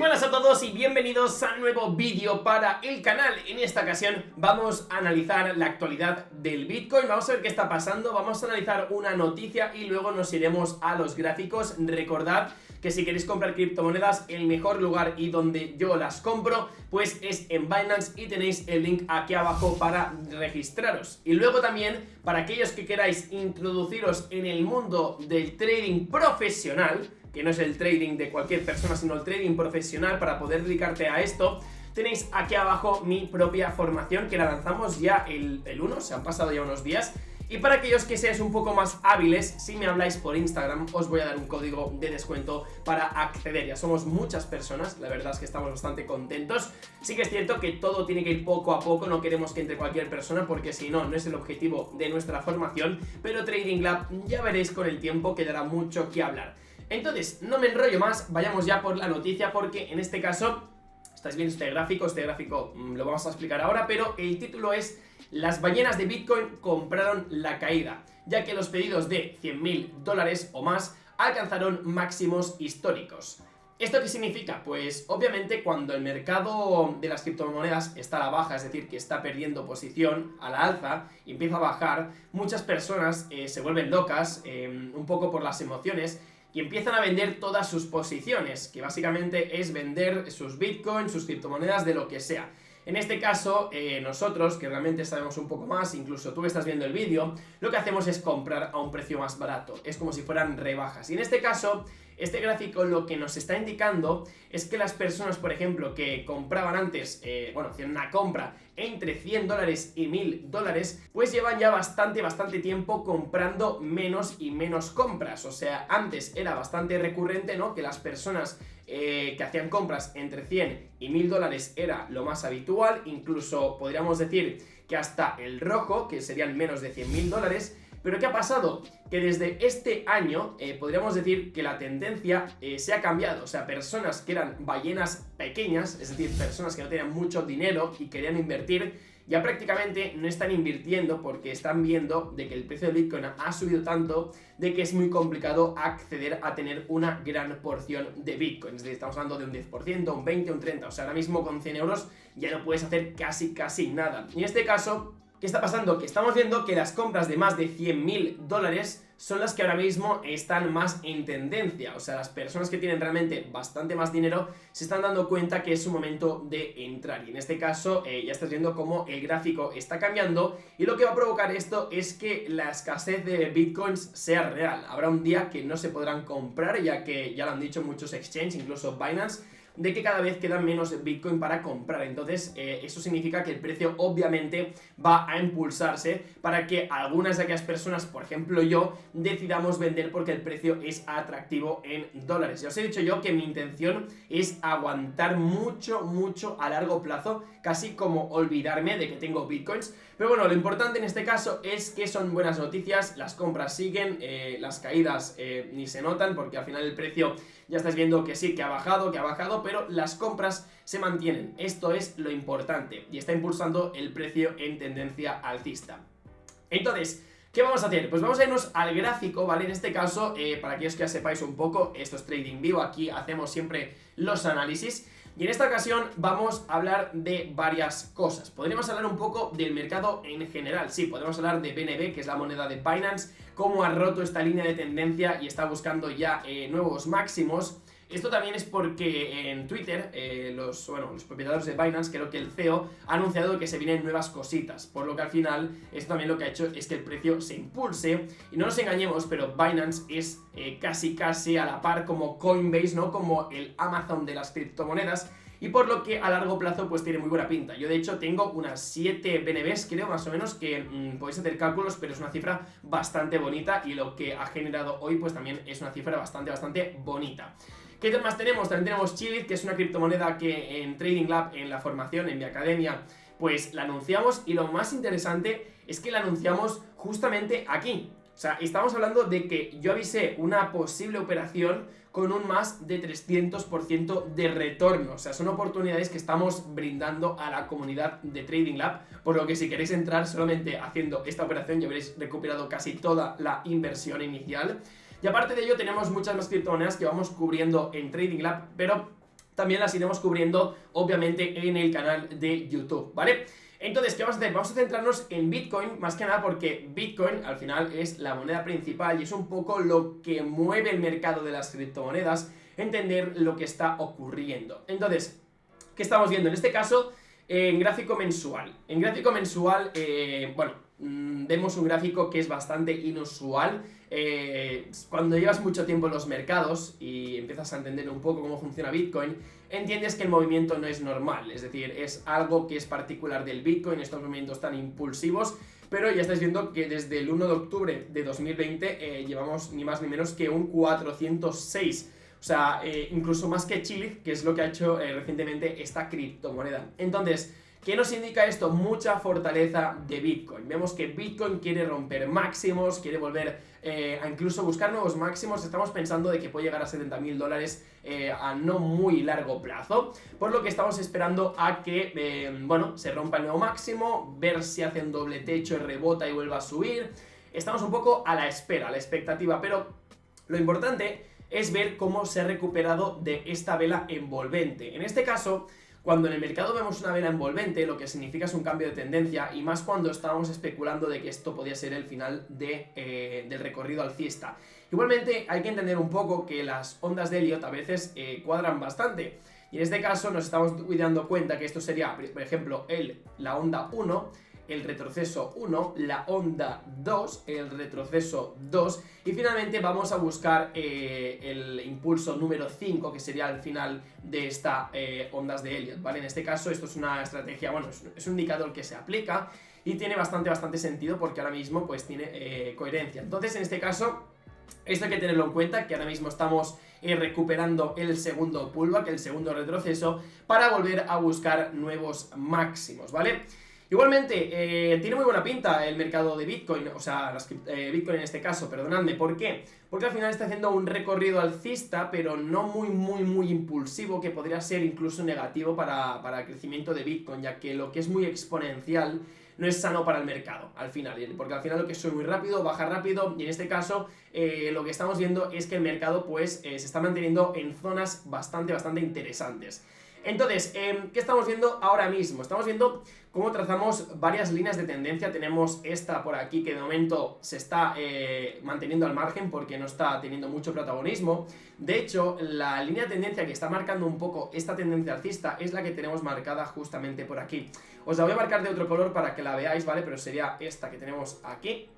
buenas a todos y bienvenidos a un nuevo vídeo para el canal. En esta ocasión vamos a analizar la actualidad del Bitcoin, vamos a ver qué está pasando, vamos a analizar una noticia y luego nos iremos a los gráficos. Recordad que si queréis comprar criptomonedas, el mejor lugar y donde yo las compro pues es en Binance y tenéis el link aquí abajo para registraros. Y luego también para aquellos que queráis introduciros en el mundo del trading profesional, que no es el trading de cualquier persona, sino el trading profesional para poder dedicarte a esto, tenéis aquí abajo mi propia formación que la lanzamos ya el 1, se han pasado ya unos días. Y para aquellos que seáis un poco más hábiles, si me habláis por Instagram, os voy a dar un código de descuento para acceder. Ya somos muchas personas, la verdad es que estamos bastante contentos. Sí que es cierto que todo tiene que ir poco a poco, no queremos que entre cualquier persona porque si no, no es el objetivo de nuestra formación. Pero Trading Lab ya veréis con el tiempo que dará mucho que hablar. Entonces, no me enrollo más, vayamos ya por la noticia porque en este caso, estáis viendo este gráfico lo vamos a explicar ahora, pero el título es: las ballenas de Bitcoin compraron la caída, ya que los pedidos de $100.000 o más alcanzaron máximos históricos. ¿Esto qué significa? Pues obviamente cuando el mercado de las criptomonedas está a la baja, es decir, que está perdiendo posición a la alza y empieza a bajar, muchas personas se vuelven locas, un poco por las emociones, y empiezan a vender todas sus posiciones, que básicamente es vender sus bitcoins, sus criptomonedas, de lo que sea. En este caso, nosotros, que realmente sabemos un poco más, incluso tú que estás viendo el vídeo, lo que hacemos es comprar a un precio más barato, es como si fueran rebajas. Y en este caso, este gráfico lo que nos está indicando es que las personas, por ejemplo, que compraban antes, hacían una compra entre $100 y $1.000, pues llevan ya bastante tiempo comprando menos y menos compras. O sea, antes era bastante recurrente, ¿no?, que las personas que hacían compras entre $100 y $1.000 era lo más habitual, incluso podríamos decir que hasta el rojo, que serían menos de $100.000. Pero ¿qué ha pasado? Que desde este año podríamos decir que la tendencia se ha cambiado. O sea, personas que eran ballenas pequeñas, es decir, personas que no tenían mucho dinero y querían invertir, ya prácticamente no están invirtiendo porque están viendo de que el precio del Bitcoin ha subido tanto de que es muy complicado acceder a tener una gran porción de Bitcoin. Es decir, estamos hablando de un 10%, un 20%, un 30%. O sea, ahora mismo con 100 euros ya no puedes hacer casi nada. Y en este caso, ¿qué está pasando? Que estamos viendo que las compras de más de $100.000 son las que ahora mismo están más en tendencia. O sea, las personas que tienen realmente bastante más dinero se están dando cuenta que es su momento de entrar. Y en este caso ya estás viendo cómo el gráfico está cambiando y lo que va a provocar esto es que la escasez de bitcoins sea real. Habrá un día que no se podrán comprar, ya que ya lo han dicho muchos exchanges, incluso Binance, de que cada vez quedan menos Bitcoin para comprar. Entonces eso significa que el precio obviamente va a impulsarse para que algunas de aquellas personas, por ejemplo yo, decidamos vender porque el precio es atractivo en dólares. Ya os he dicho yo que mi intención es aguantar mucho a largo plazo, casi como olvidarme de que tengo Bitcoins. Pero bueno, lo importante en este caso es que son buenas noticias, las compras siguen, las caídas ni se notan porque al final el precio ya estáis viendo que sí, que ha bajado, pero las compras se mantienen. Esto es lo importante y está impulsando el precio en tendencia alcista. Entonces, ¿qué vamos a hacer? Pues vamos a irnos al gráfico, ¿vale? En este caso, para aquellos que ya sepáis un poco, esto es Trading View, aquí hacemos siempre los análisis. Y en esta ocasión vamos a hablar de varias cosas. Podríamos hablar un poco del mercado en general. Sí, podemos hablar de BNB, que es la moneda de Binance, cómo ha roto esta línea de tendencia y está buscando ya nuevos máximos. Esto también es porque en Twitter los propietarios de Binance, creo que el CEO, ha anunciado que se vienen nuevas cositas, por lo que al final esto también lo que ha hecho es que el precio se impulse. Y no nos engañemos, pero Binance es casi a la par como Coinbase, ¿no?, como el Amazon de las criptomonedas, y por lo que a largo plazo pues tiene muy buena pinta. Yo de hecho tengo unas 7 BNBs, creo, más o menos, que podéis hacer cálculos, pero es una cifra bastante bonita y lo que ha generado hoy pues también es una cifra bastante bonita. ¿Qué más tenemos? También tenemos Chillit, que es una criptomoneda que en Trading Lab, en la formación, en mi academia, pues la anunciamos, y lo más interesante es que la anunciamos justamente aquí. O sea, estamos hablando de que yo avisé una posible operación con un más de 300% de retorno. O sea, son oportunidades que estamos brindando a la comunidad de Trading Lab, por lo que si queréis entrar solamente haciendo esta operación ya habréis recuperado casi toda la inversión inicial. Y aparte de ello tenemos muchas más criptomonedas que vamos cubriendo en Trading Lab, pero también las iremos cubriendo, obviamente, en el canal de YouTube, ¿vale? Entonces, ¿qué vamos a hacer? Vamos a centrarnos en Bitcoin, más que nada porque Bitcoin al final es la moneda principal y es un poco lo que mueve el mercado de las criptomonedas, entender lo que está ocurriendo. Entonces, ¿qué estamos viendo? En este caso, en gráfico mensual. En gráfico mensual, vemos un gráfico que es bastante inusual. Cuando llevas mucho tiempo en los mercados y empiezas a entender un poco cómo funciona Bitcoin, entiendes que el movimiento no es normal, es decir, es algo que es particular del Bitcoin, estos movimientos tan impulsivos, pero ya estáis viendo que desde el 1 de octubre de 2020 llevamos ni más ni menos que un 406, o sea, incluso más que Chile, que es lo que ha hecho recientemente esta criptomoneda. Entonces, ¿qué nos indica esto? Mucha fortaleza de Bitcoin. Vemos que Bitcoin quiere romper máximos, quiere volver a incluso buscar nuevos máximos. Estamos pensando de que puede llegar a $70.000 a no muy largo plazo, por lo que estamos esperando a que, se rompa el nuevo máximo, ver si hace un doble techo y rebota y vuelva a subir. Estamos un poco a la espera, a la expectativa, pero lo importante es ver cómo se ha recuperado de esta vela envolvente. En este caso, cuando en el mercado vemos una vela envolvente, lo que significa es un cambio de tendencia, y más cuando estábamos especulando de que esto podía ser el final del recorrido alcista. Igualmente hay que entender un poco que las ondas de Elliott a veces cuadran bastante, y en este caso nos estamos dando cuenta que esto sería, por ejemplo, la onda 1, el retroceso 1, la onda 2, el retroceso 2, y finalmente vamos a buscar el impulso número 5, que sería el final de esta ondas de Elliott, ¿vale? En este caso esto es una estrategia, bueno, es un indicador que se aplica y tiene bastante sentido porque ahora mismo pues tiene coherencia. Entonces en este caso esto hay que tenerlo en cuenta, que ahora mismo estamos recuperando el segundo pullback, el segundo retroceso, para volver a buscar nuevos máximos, ¿vale? Igualmente, tiene muy buena pinta el mercado de Bitcoin, o sea, Bitcoin en este caso, perdonadme. ¿Por qué? Porque al final está haciendo un recorrido alcista, pero no muy impulsivo, que podría ser incluso negativo para el crecimiento de Bitcoin, ya que lo que es muy exponencial no es sano para el mercado, al final, porque al final lo que sube muy rápido, baja rápido, y en este caso lo que estamos viendo es que el mercado pues se está manteniendo en zonas bastante interesantes. Entonces, ¿qué estamos viendo ahora mismo? Estamos viendo cómo trazamos varias líneas de tendencia. Tenemos esta por aquí que de momento se está manteniendo al margen porque no está teniendo mucho protagonismo. De hecho, la línea de tendencia que está marcando un poco esta tendencia alcista es la que tenemos marcada justamente por aquí. Os la voy a marcar de otro color para que la veáis, ¿vale? Pero sería esta que tenemos aquí,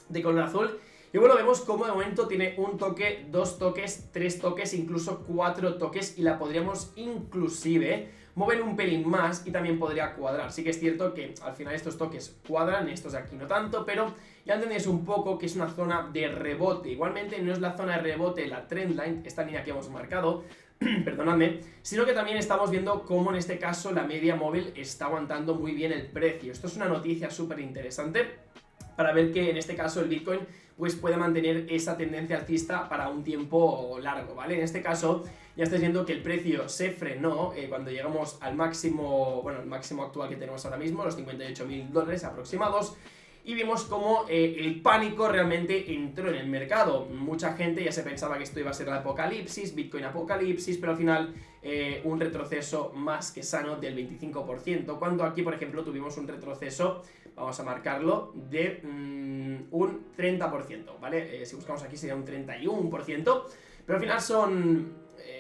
de color azul. Y bueno, vemos cómo de momento tiene un toque, 2 toques, 3 toques, incluso 4 toques, y la podríamos inclusive mover un pelín más y también podría cuadrar. Sí que es cierto que al final estos toques cuadran, estos de aquí no tanto, pero ya entendéis un poco que es una zona de rebote. Igualmente no es la zona de rebote la trendline, esta línea que hemos marcado, perdonadme, sino que también estamos viendo cómo en este caso la media móvil está aguantando muy bien el precio. Esto es una noticia súper interesante para ver que en este caso el Bitcoin pues puede mantener esa tendencia alcista para un tiempo largo, ¿vale? En este caso ya estáis viendo que el precio se frenó cuando llegamos al máximo, bueno, el máximo actual que tenemos ahora mismo, los $58.000 aproximados, y vimos cómo el pánico realmente entró en el mercado. Mucha gente ya se pensaba que esto iba a ser el apocalipsis, Bitcoin apocalipsis, pero al final un retroceso más que sano del 25%, cuando aquí, por ejemplo, tuvimos un retroceso, vamos a marcarlo, de un 30%, ¿vale? Si buscamos aquí sería un 31%, pero al final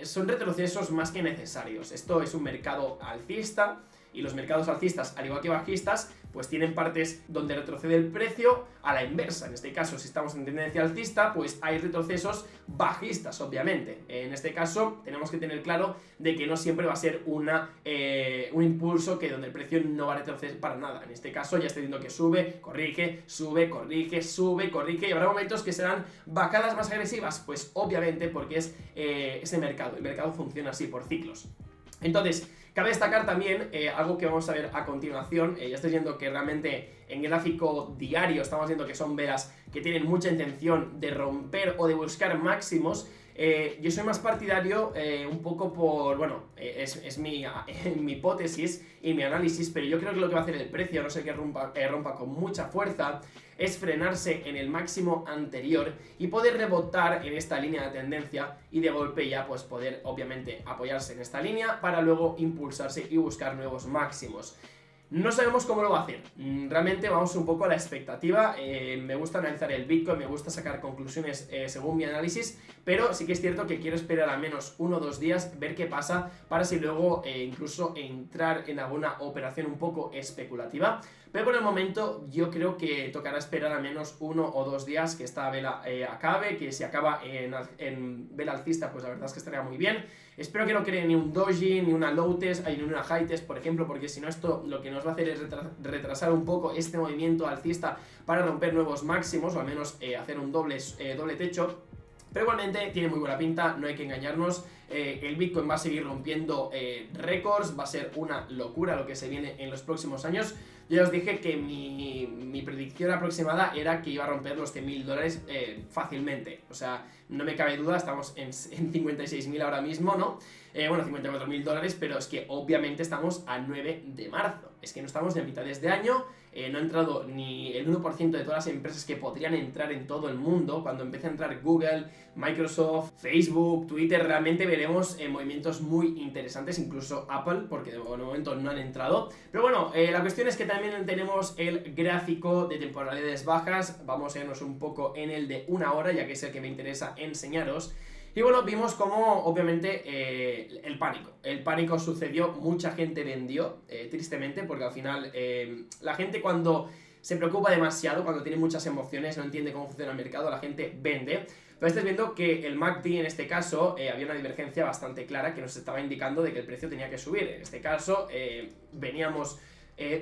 son retrocesos más que necesarios. Esto es un mercado alcista, y los mercados alcistas, al igual que bajistas, pues tienen partes donde retrocede el precio a la inversa. En este caso, si estamos en tendencia alcista, pues hay retrocesos bajistas, obviamente. En este caso, tenemos que tener claro de que no siempre va a ser un impulso que donde el precio no va a retroceder para nada. En este caso, ya estoy viendo que sube, corrige, sube, corrige, sube, corrige, y habrá momentos que serán bajadas más agresivas, pues obviamente porque es ese mercado. El mercado funciona así, por ciclos. Entonces, cabe destacar también algo que vamos a ver a continuación. Ya estáis viendo que realmente en gráfico diario estamos viendo que son velas que tienen mucha intención de romper o de buscar máximos. Yo soy más partidario un poco por, bueno, es mi hipótesis y mi análisis, pero yo creo que lo que va a hacer el precio, a no ser que rompa con mucha fuerza, es frenarse en el máximo anterior y poder rebotar en esta línea de tendencia y de golpe ya pues poder obviamente apoyarse en esta línea para luego impulsarse y buscar nuevos máximos. No sabemos cómo lo va a hacer, realmente vamos un poco a la expectativa. Me gusta analizar el Bitcoin, me gusta sacar conclusiones según mi análisis, pero sí que es cierto que quiero esperar al menos 1 o 2 días, ver qué pasa, para así luego incluso entrar en alguna operación un poco especulativa. Pero por el momento yo creo que tocará esperar al menos 1 o 2 días que esta vela acabe, que si acaba en vela alcista, pues la verdad es que estaría muy bien. Espero que no cree ni un doji, ni una low test, ni una high test, por ejemplo, porque si no esto lo que nos va a hacer es retrasar un poco este movimiento alcista para romper nuevos máximos, o al menos hacer un doble techo. Pero igualmente tiene muy buena pinta, no hay que engañarnos. El Bitcoin va a seguir rompiendo récords, va a ser una locura lo que se viene en los próximos años. Yo ya os dije que mi predicción aproximada era que iba a romper los $100.000 fácilmente. O sea, no me cabe duda, estamos en 56.000 ahora mismo, ¿no? Bueno, $54.000, pero es que obviamente estamos a 9 de marzo. Es que no estamos ni a mitades de año, no ha entrado ni el 1% de todas las empresas que podrían entrar en todo el mundo. Cuando empiece a entrar Google, Microsoft, Facebook, Twitter, realmente veremos movimientos muy interesantes, incluso Apple, porque de momento no han entrado. Pero bueno, la cuestión es que también tenemos el gráfico de temporalidades bajas. Vamos a irnos un poco en el de 1 hora, ya que es el que me interesa enseñaros. Y bueno, vimos como obviamente el pánico sucedió, mucha gente vendió, tristemente, porque al final la gente cuando se preocupa demasiado, cuando tiene muchas emociones, no entiende cómo funciona el mercado, la gente vende. Pero estáis viendo que el MACD en este caso había una divergencia bastante clara que nos estaba indicando de que el precio tenía que subir. En este caso veníamos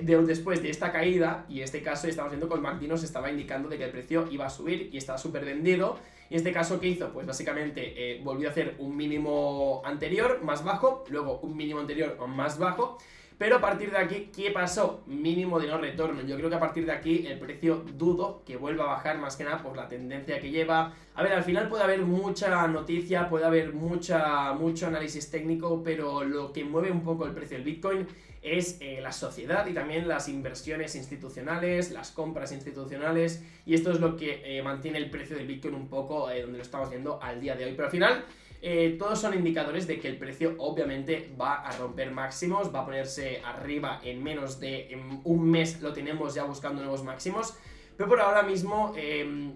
después de esta caída, y en este caso estamos viendo que el MACD nos estaba indicando de que el precio iba a subir y estaba súper vendido. Y en este caso, ¿qué hizo? Pues básicamente volvió a hacer un mínimo anterior más bajo, luego un mínimo anterior más bajo. Pero a partir de aquí, ¿qué pasó? Mínimo de no retorno. Yo creo que a partir de aquí el precio dudo que vuelva a bajar, más que nada por la tendencia que lleva. A ver, al final puede haber mucha noticia, puede haber mucho análisis técnico, pero lo que mueve un poco el precio del Bitcoin es la sociedad y también las inversiones institucionales, las compras institucionales, y esto es lo que mantiene el precio del Bitcoin un poco donde lo estamos viendo al día de hoy. Pero al final todos son indicadores de que el precio obviamente va a romper máximos, va a ponerse arriba en menos de un mes, lo tenemos ya buscando nuevos máximos. Pero por ahora mismo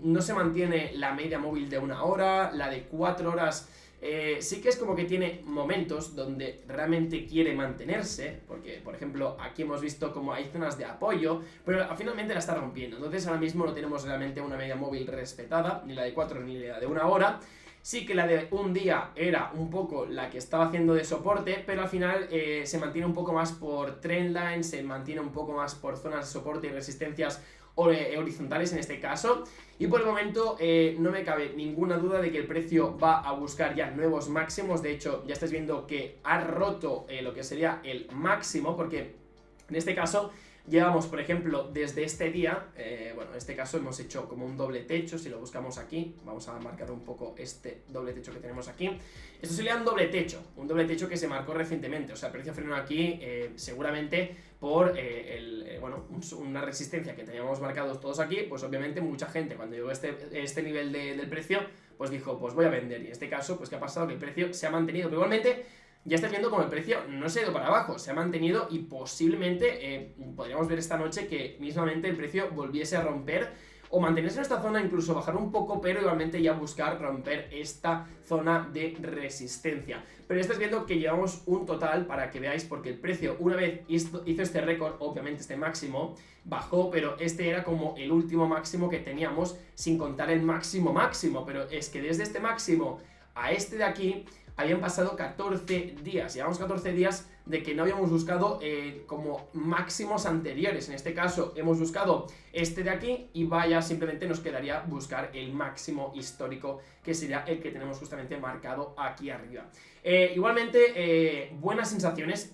no se mantiene la media móvil de 1 hora, la de 4 horas. Sí que es como que tiene momentos donde realmente quiere mantenerse, porque por ejemplo aquí hemos visto como hay zonas de apoyo, pero finalmente la está rompiendo. Entonces ahora mismo no tenemos realmente una media móvil respetada, ni la de 4 ni la de 1 hora. Sí que la de un día era un poco la que estaba haciendo de soporte, pero al final se mantiene un poco más por trendline, se mantiene un poco más por zonas de soporte y resistencias horizontales en este caso. Y por el momento no me cabe ninguna duda de que el precio va a buscar ya nuevos máximos. De hecho, ya estáis viendo que ha roto lo que sería el máximo, porque en este caso llevamos, por ejemplo, desde este día, bueno, en este caso hemos hecho como un doble techo. Si lo buscamos aquí, vamos a marcar un poco este doble techo que tenemos aquí. Esto sería un doble techo que se marcó recientemente. O sea, el precio frenó aquí seguramente por bueno, una resistencia que teníamos marcados todos aquí. Pues obviamente mucha gente cuando llegó este nivel del precio, pues dijo, pues voy a vender. Y en este caso, pues ¿qué ha pasado? Que el precio se ha mantenido, pero igualmente ya estáis viendo como el precio no se ha ido para abajo, se ha mantenido, y posiblemente podríamos ver esta noche que mismamente el precio volviese a romper o mantenerse en esta zona, incluso bajar un poco, pero igualmente ya buscar romper esta zona de resistencia. Pero ya estáis viendo que llevamos un total, para que veáis, porque el precio una vez hizo este récord, obviamente este máximo, bajó, pero este era como el último máximo que teníamos, sin contar el máximo, pero es que desde este máximo a este de aquí habían pasado 14 días, llevamos 14 días de que no habíamos buscado como máximos anteriores. En este caso hemos buscado este de aquí y vaya, simplemente nos quedaría buscar el máximo histórico, que sería el que tenemos justamente marcado aquí arriba. Igualmente buenas sensaciones,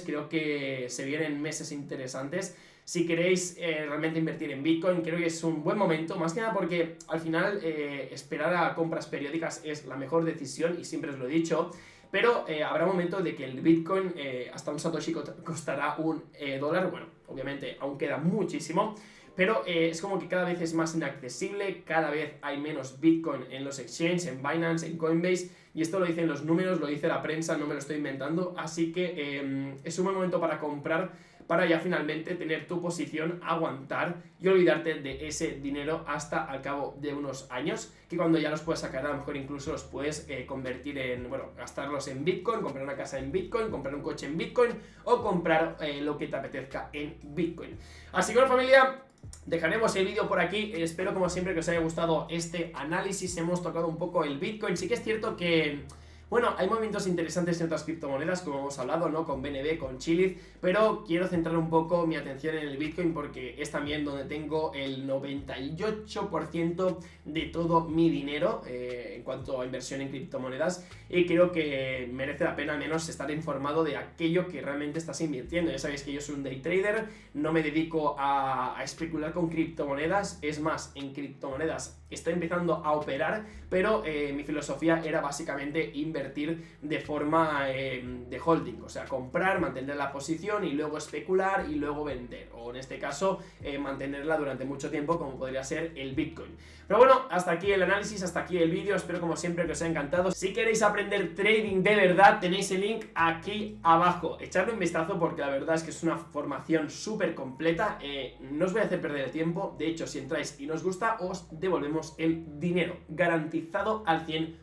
creo que se vienen meses interesantes. si queréis realmente invertir en Bitcoin, creo que es un buen momento, más que nada porque al final esperar a compras periódicas es la mejor decisión y siempre os lo he dicho. Pero habrá un momento de que el Bitcoin hasta un Satoshi costará un dólar. Bueno, obviamente aún queda muchísimo, pero es como que cada vez es más inaccesible, cada vez hay menos Bitcoin en los exchanges, en Binance, en Coinbase, y esto lo dicen los números, lo dice la prensa, no me lo estoy inventando, así que es un buen momento para comprar, para ya finalmente tener tu posición, aguantar y olvidarte de ese dinero hasta al cabo de unos años, que cuando ya los puedes sacar, a lo mejor incluso los puedes convertir en, bueno, gastarlos en Bitcoin, comprar una casa en Bitcoin, comprar un coche en Bitcoin o comprar lo que te apetezca en Bitcoin. Así que bueno, familia, dejaremos el vídeo por aquí. Espero como siempre que os haya gustado este análisis. Hemos tocado un poco el Bitcoin. Sí que es cierto que, bueno, hay movimientos interesantes en otras criptomonedas, como hemos hablado, ¿no? Con BNB, con Chiliz, pero quiero centrar un poco mi atención en el Bitcoin porque es también donde tengo el 98% de todo mi dinero en cuanto a inversión en criptomonedas, y creo que merece la pena al menos estar informado de aquello que realmente estás invirtiendo. Ya sabéis que yo soy un day trader, no me dedico a especular con criptomonedas, es más, en criptomonedas estoy empezando a operar, pero mi filosofía era básicamente invertir de forma de holding, o sea, comprar, mantener la posición y luego especular y luego vender, o en este caso mantenerla durante mucho tiempo, como podría ser el Bitcoin. Pero bueno, hasta aquí el análisis, hasta aquí el vídeo, espero como siempre que os haya encantado. Si queréis aprender trading de verdad, tenéis el link aquí abajo, echadle un vistazo porque la verdad es que es una formación súper completa, no os voy a hacer perder el tiempo, de hecho si entráis y no os gusta, os devolvemos el dinero, garantizado al 100%.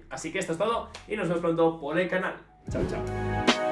Así que esto es todo y nos vemos pronto por el canal. Chao, chao.